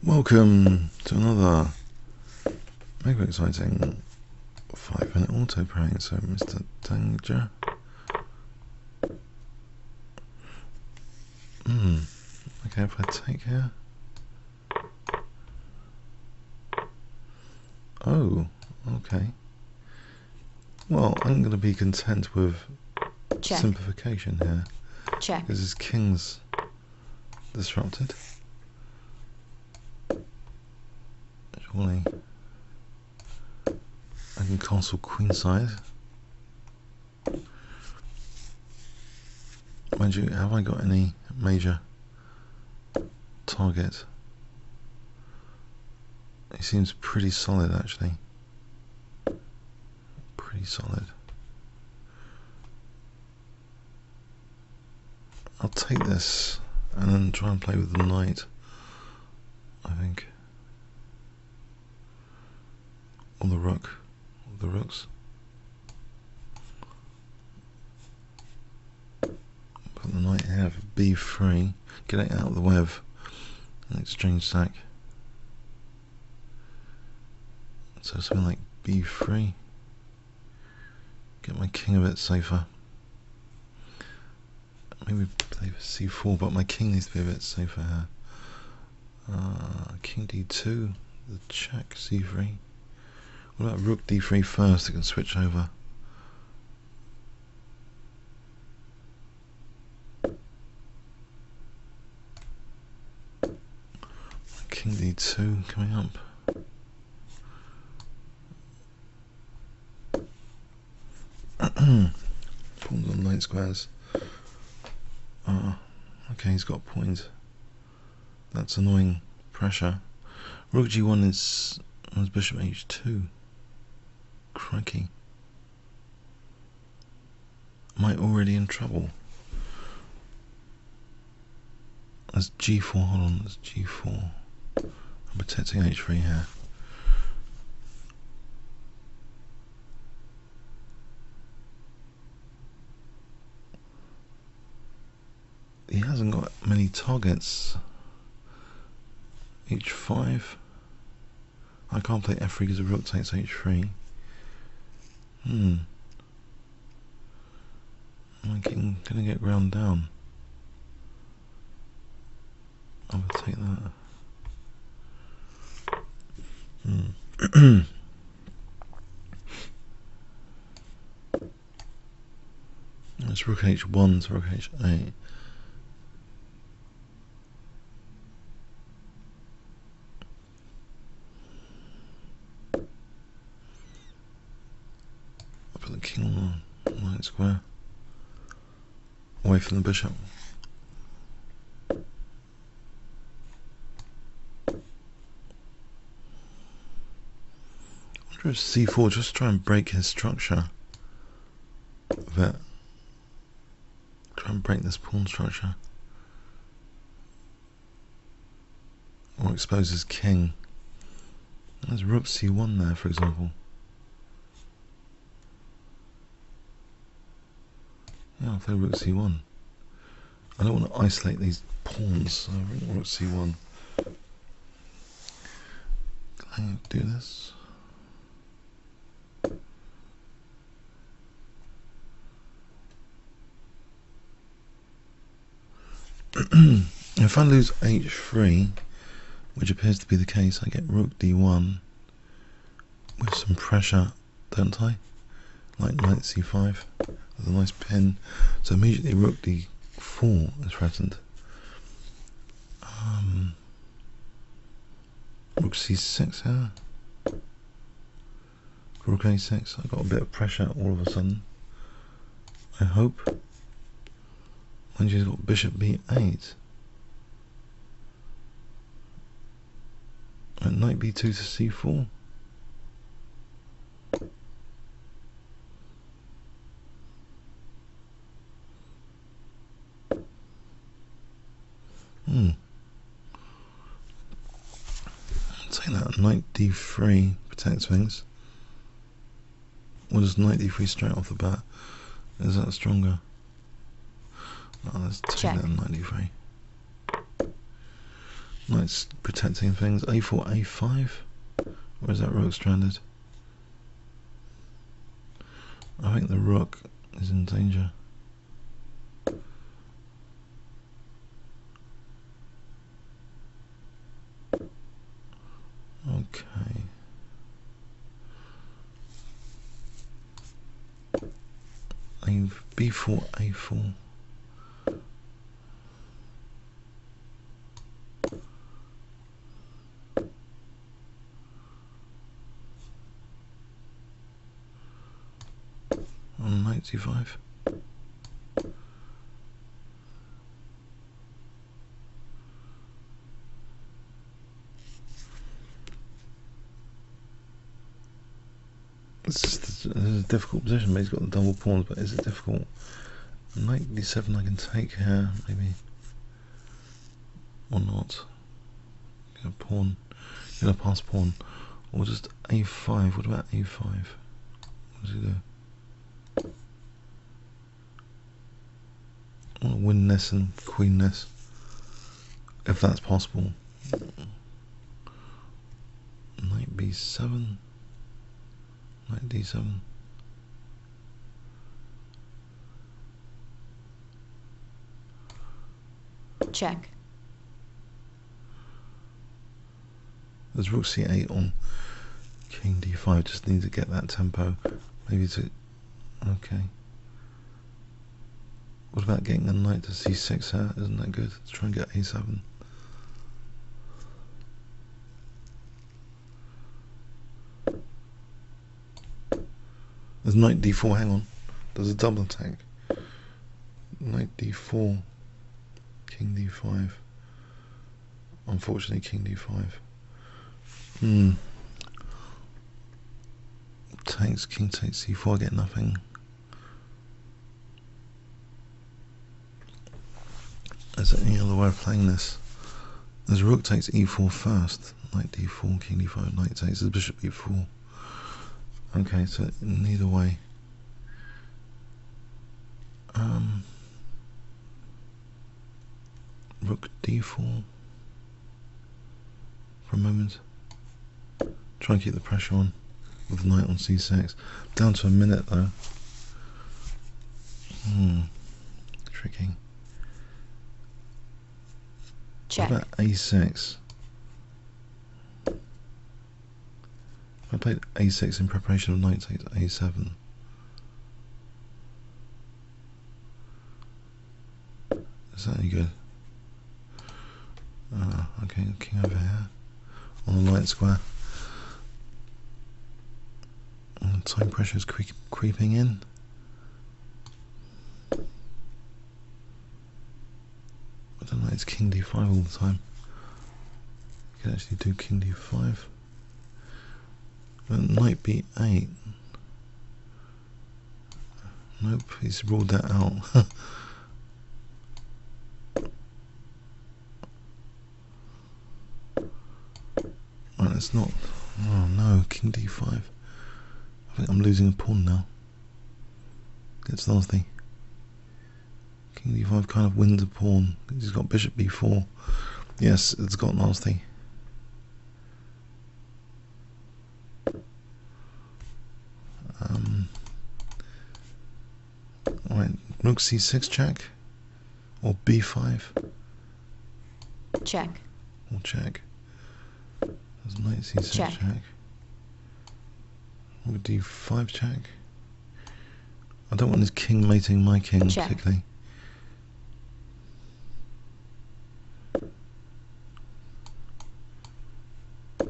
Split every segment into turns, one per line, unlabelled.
Welcome to another mega exciting 5-minute auto prank. So MisterDanger. Okay, if I take here. Oh, okay. Well, I'm going to be content with simplification here.
Check.
This is King's disrupted. Surely I can castle queenside. Mind you, have I got any major target? He seems pretty solid actually. Pretty solid. I'll take this and then try and play with the knight, I think. Or the rook. Or the rooks. Put the knight here for b3. Get it out of the way of an exchange sack. So something like b3. Get my king a bit safer. Maybe play for c4, but my king needs to be a bit safer here. King d2, the check, c3. What about rook d3 first? It can switch over. King d2 coming up. Pawns on knight squares. Okay, he's got a point. That's annoying pressure. Rook g1 is bishop h2. Crikey. Am I already in trouble? That's g4, hold on, that's g4. I'm protecting h3 here. He hasn't got many targets. h5. I can't play f3 because the rook takes h3. I'm gonna get ground down. I would take that. It's rook h1 to rook h8. I'll put the king on the knight square. Away from the bishop. I wonder if c4 just try and break his structure a bit. Try and break this pawn structure. Or expose his king. There's rook c1 there, for example. Yeah, I'll play rook c1. I don't want to isolate these pawns, so rook c1. Can I do this? If I lose h3, which appears to be the case, I get rook d1 with some pressure, don't I? Like knight c5 with a nice pin. So immediately rook d4 is threatened. Rook c6 here. Rook a6. I got a bit of pressure all of a sudden. I hope. And she's got bishop b8. And knight b2 to c4. Take that. Knight d3 protects things. Or does knight d3 straight off the bat? Is that stronger? No, let's take that knight d3. Knight's protecting things. A4, A5. Or is that rook stranded? I think the rook is in danger. Okay. B4, A4. On knight C5. This is a difficult position, but he's got the double pawns, but is it difficult? Knight D7 I can take here, maybe. Or not. Get a pawn. Get a pass pawn. Or just A5. What about A5? What does he do? I want to win this and queen this. If that's possible. Knight B7. Knight D7.
Check.
There's Rook C8 on King D5. Just need to get that tempo. Maybe to... Okay. What about getting the knight to C6 here? Isn't that good? Let's try and get A7. There's knight D4, hang on. There's a double attack. Knight D4. King D5. Unfortunately, King D5. Takes, King takes C4, I get nothing. Is there any other way of playing this? There's rook takes E4 first. Knight D4, King D5, knight takes, there's bishop E4. Okay, so neither way. Rook D4 for a moment. Try and keep the pressure on with the knight on C6. Down to a minute though. Tricky.
Check.
What about A6? I played A6 in preparation of knight takes A7. Is that any good? Okay, king over here on the light square. And time pressure is creeping in. I don't know, it's King D5 all the time. You can actually do King D5. Knight B8. Nope, he's ruled that out. Right, it's not. Oh no, King D5. I think I'm losing a pawn now. Gets nasty. King D5 kind of wins a pawn. He's got bishop B4. Yes, it's got nasty. Alright, rook C6 check. Or B5.
Check.
Or check. There's knight C6 check. Rook D5 check. I don't want his king mating my king particularly.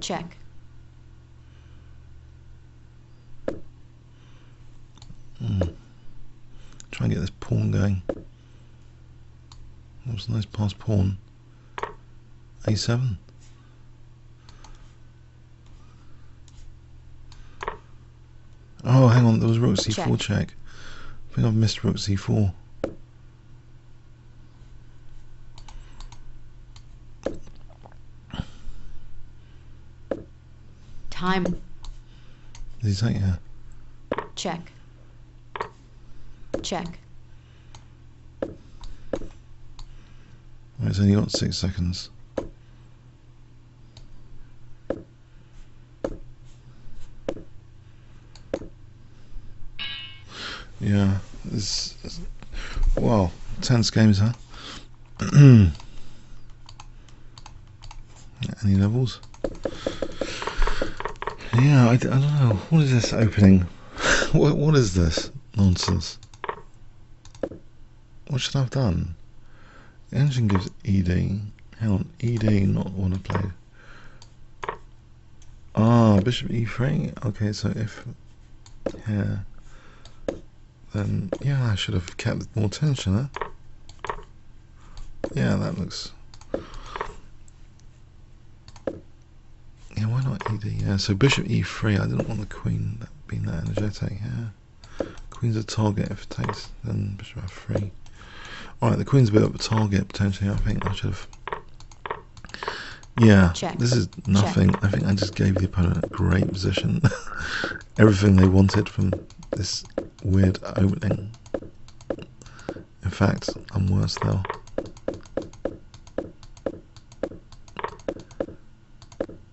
Check.
Try and get this pawn going. That was a nice pass pawn. A7. Oh, hang on, there was rook C4 check. I think I've missed rook C4.
Time.
Did he take here?
Check. Check.
Right, it's only got 6 seconds. Yeah, well, tense games, huh? Any levels? Yeah, I don't know. What is this opening? What is this nonsense? What should I have done? The engine gives ED. Hang on, ED, not what I played. Ah, bishop E3. Okay, so if here, then yeah, I should have kept more tension, huh? Yeah, that looks. Yeah, why not ED? Yeah, so bishop E3. I didn't want the queen being that energetic. Yeah, queen's a target. If it takes, then bishop F3. Alright, the queen's a bit of a target potentially. I think I should have. Yeah,
Check.
this is nothing. Check. I think I just gave the opponent a great position. Everything they wanted from this weird opening. In fact, I'm worse though.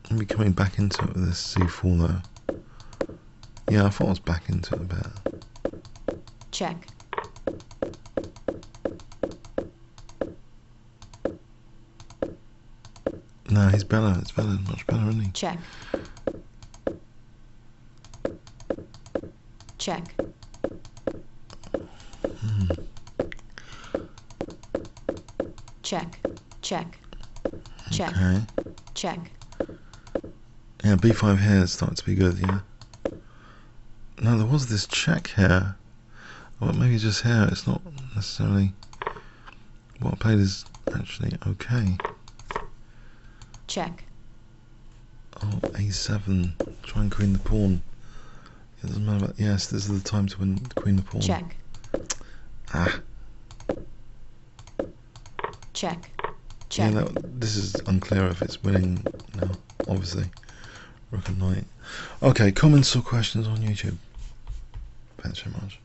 I'll be coming back into it with this C4 though. Yeah, I thought I was back into it a bit.
Check.
No, he's better. It's better, much better, isn't he?
Check. Check. Check. Check. Check.
Okay.
Check.
Yeah, B5 here is starting to be good, yeah. No, there was this check here. Well, maybe just here. It's not necessarily what I played is actually okay.
Check.
Oh, A7. Try and queen the pawn. It doesn't matter about. Yes, this is the time to win queen the pawn.
Check.
Ah.
Check. Check.
Yeah, this is unclear if it's winning now, obviously. Rook and knight. Okay, comments or questions on YouTube? Thanks so much.